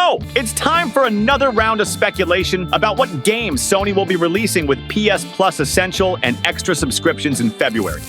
So, it's time for another round of speculation about what games Sony will be releasing with PS Plus Essential and Extra subscriptions in February.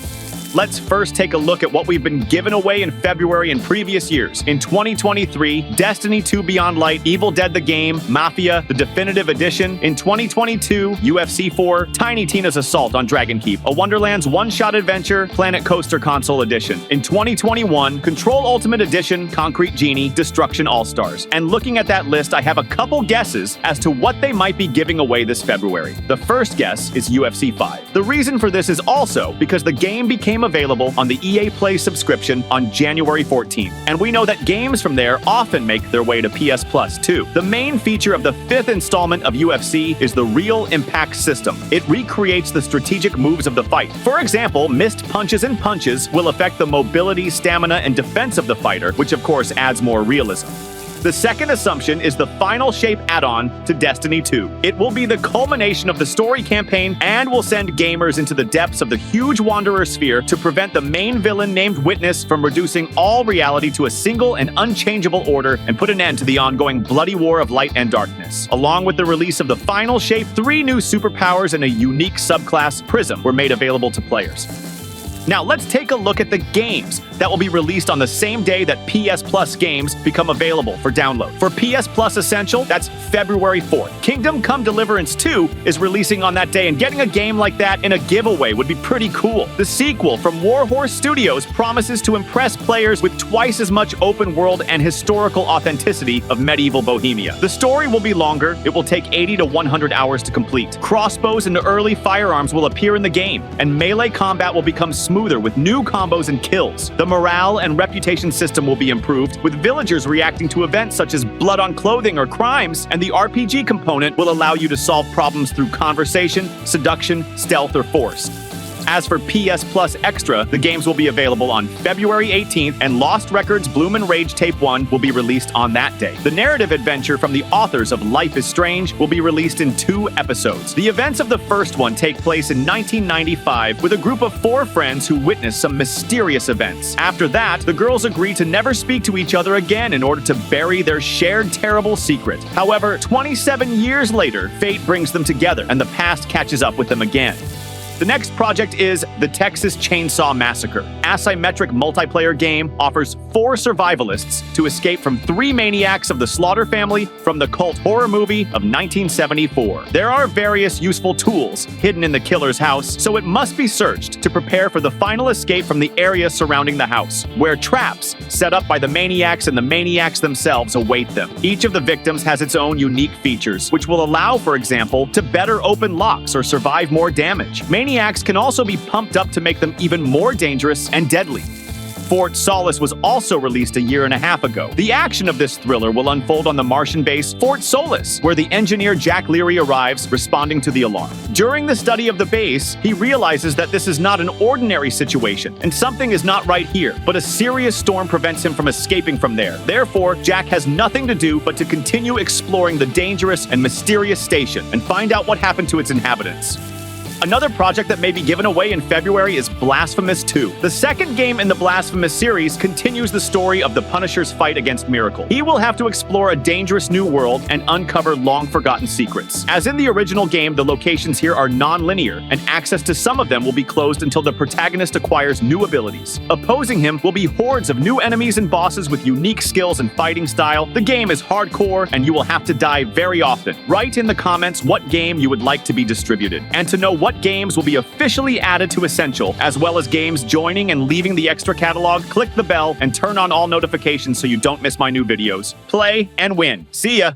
Let's first take a look at what we've been given away in February in previous years. In 2023, Destiny 2 Beyond Light, Evil Dead the Game, Mafia, the Definitive Edition. In 2022, UFC 4, Tiny Tina's Assault on Dragon Keep, a Wonderlands one-shot adventure, Planet Coaster Console Edition. In 2021, Control Ultimate Edition, Concrete Genie, Destruction All-Stars. And looking at that list, I have a couple guesses as to what they might be giving away this February. The first guess is UFC 5. The reason for this is also because the game became available on the EA Play subscription on January 14th, and we know that games from there often make their way to PS Plus too. The main feature of the 5th installment of UFC is the Real Impact system. It recreates the strategic moves of the fight. For example, missed punches and punches will affect the mobility, stamina, and defense of the fighter, which of course adds more realism. The second assumption is the Final Shape add-on to Destiny 2. It will be the culmination of the story campaign and will send gamers into the depths of the huge Wanderer sphere to prevent the main villain named Witness from reducing all reality to a single and unchangeable order and put an end to the ongoing bloody war of light and darkness. Along with the release of the Final Shape, 3 new superpowers and a unique subclass, Prism, were made available to players. Now let's take a look at the games that will be released on the same day that PS Plus games become available for download. For PS Plus Essential, that's February 4th. Kingdom Come Deliverance 2 is releasing on that day, and getting a game like that in a giveaway would be pretty cool. The sequel from Warhorse Studios promises to impress players with twice as much open world and historical authenticity of medieval Bohemia. The story will be longer. It will take 80 to 100 hours to complete. Crossbows and early firearms will appear in the game, and melee combat will become smoother with new combos and kills. The morale and reputation system will be improved, with villagers reacting to events such as blood on clothing or crimes, and the RPG component will allow you to solve problems through conversation, seduction, stealth, or force. As for PS Plus Extra, the games will be available on February 18th, and Lost Records Bloom and Rage Tape 1 will be released on that day. The narrative adventure from the authors of Life is Strange will be released in 2 episodes. The events of the first one take place in 1995 with a group of 4 friends who witness some mysterious events. After that, the girls agree to never speak to each other again in order to bury their shared terrible secret. However, 27 years later, fate brings them together, and the past catches up with them again. The next project is the Texas Chainsaw Massacre. Asymmetric multiplayer game offers 4 survivalists to escape from 3 maniacs of the Slaughter family from the cult horror movie of 1974. There are various useful tools hidden in the killer's house, so it must be searched to prepare for the final escape from the area surrounding the house, where traps set up by the maniacs and the maniacs themselves await them. Each of the victims has its own unique features, which will allow, for example, to better open locks or survive more damage. Maniacs can also be pumped up to make them even more dangerous and deadly. Fort Solace was also released a year and a half ago. The action of this thriller will unfold on the Martian base Fort Solis, where the engineer Jack Leary arrives, responding to the alarm. During the study of the base, he realizes that this is not an ordinary situation, and something is not right here, but a serious storm prevents him from escaping from there. Therefore, Jack has nothing to do but to continue exploring the dangerous and mysterious station and find out what happened to its inhabitants. Another project that may be given away in February is Blasphemous 2. The second game in the Blasphemous series continues the story of the Punisher's fight against Miracle. He will have to explore a dangerous new world and uncover long-forgotten secrets. As in the original game, the locations here are non-linear, and access to some of them will be closed until the protagonist acquires new abilities. Opposing him will be hordes of new enemies and bosses with unique skills and fighting style. The game is hardcore, and you will have to die very often. Write in the comments what game you would like to be distributed. And to know what games will be officially added to Essential, as well as games joining and leaving the extra catalog, click the bell and turn on all notifications so you don't miss my new videos. Play and win. See ya!